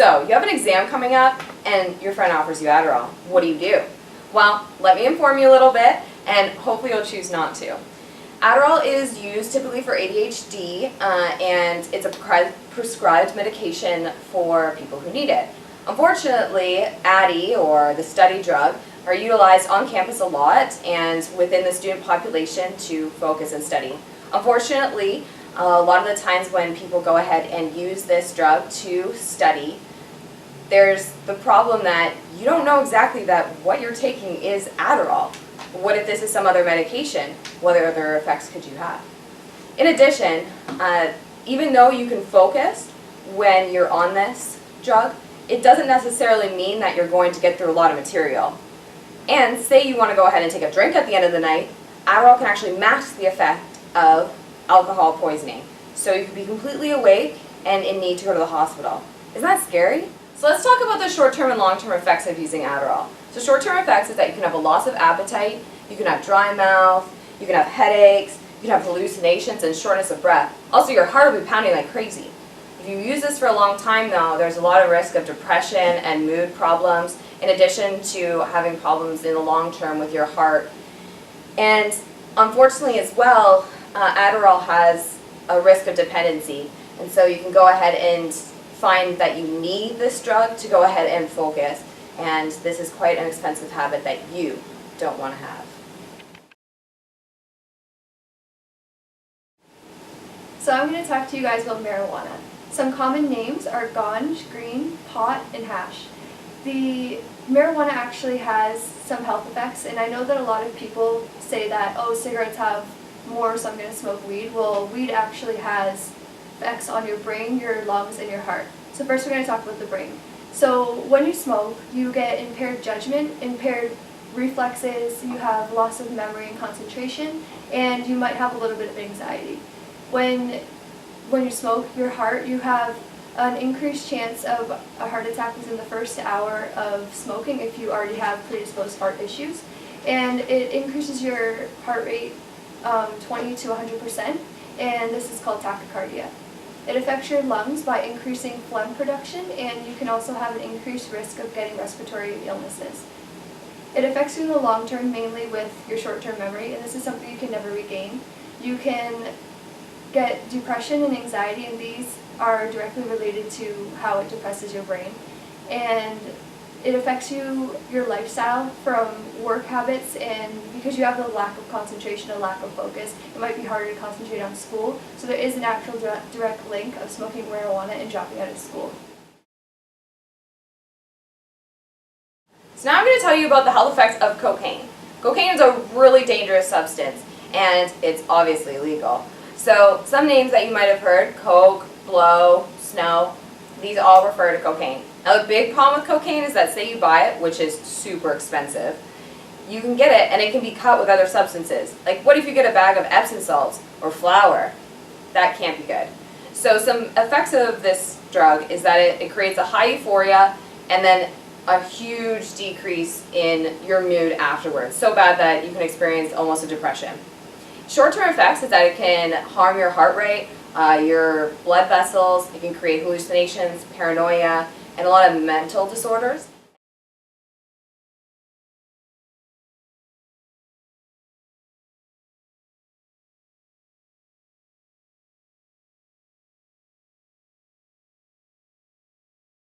So, you have an exam coming up and your friend offers you Adderall. What do? Well, let me inform you a little bit and hopefully you'll choose not to. Adderall is used typically for ADHD and it's a prescribed medication for people who need it. Unfortunately, Addy, or the study drug, are utilized on campus a lot and within the student population to focus and study. Unfortunately, a lot of the times when people go ahead and use this drug to study, there's the problem that you don't know exactly that what you're taking is Adderall. What if this is some other medication? What other effects could you have? In addition, even though you can focus when you're on this drug, it doesn't necessarily mean that you're going to get through a lot of material. And say you want to go ahead and take a drink at the end of the night, Adderall can actually mask the effect of alcohol poisoning. So you could be completely awake and in need to go to the hospital. Isn't that scary? So let's talk about the short-term and long-term effects of using Adderall. So short-term effects is that you can have a loss of appetite, you can have dry mouth, you can have headaches, you can have hallucinations and shortness of breath. Also, your heart will be pounding like crazy. If you use this for a long time though, there's a lot of risk of depression and mood problems, in addition to having problems in the long term with your heart. And unfortunately as well, Adderall has a risk of dependency, and so you can go ahead and find that you need this drug to go ahead and focus, and this is quite an expensive habit that you don't want to have. So I'm going to talk to you guys about marijuana. Some common names are ganj, green, pot, and hash. The marijuana actually has some health effects, and I know that a lot of people say that, oh, cigarettes have more, so I'm going to smoke weed. Well, weed actually has effects on your brain, your lungs, and your heart. So first we're going to talk about the brain. So when you smoke, you get impaired judgment, impaired reflexes, you have loss of memory and concentration, and you might have a little bit of anxiety. When you smoke, your heart, you have an increased chance of a heart attack within the first hour of smoking if you already have predisposed heart issues. And it increases your heart rate 20 to 100%, and this is called tachycardia. It affects your lungs by increasing phlegm production, and you can also have an increased risk of getting respiratory illnesses. It affects you in the long term, mainly with your short-term memory, and this is something you can never regain. You can get depression and anxiety, and these are directly related to how it depresses your brain. And it affects your lifestyle from work habits, and because you have a lack of concentration, a lack of focus, it might be harder to concentrate on school. So there is an actual direct link of smoking marijuana and dropping out of school. So now I'm going to tell you about the health effects of cocaine. Cocaine is a really dangerous substance, and it's obviously illegal. So some names that you might have heard, coke, blow, snow, these all refer to cocaine. Now the big problem with cocaine is that say you buy it, which is super expensive, you can get it and it can be cut with other substances. Like what if you get a bag of Epsom salts or flour? That can't be good. So some effects of this drug is that it creates a high euphoria and then a huge decrease in your mood afterwards. So bad that you can experience almost a depression. Short-term effects is that it can harm your heart rate, your blood vessels, it can create hallucinations, paranoia, and a lot of mental disorders.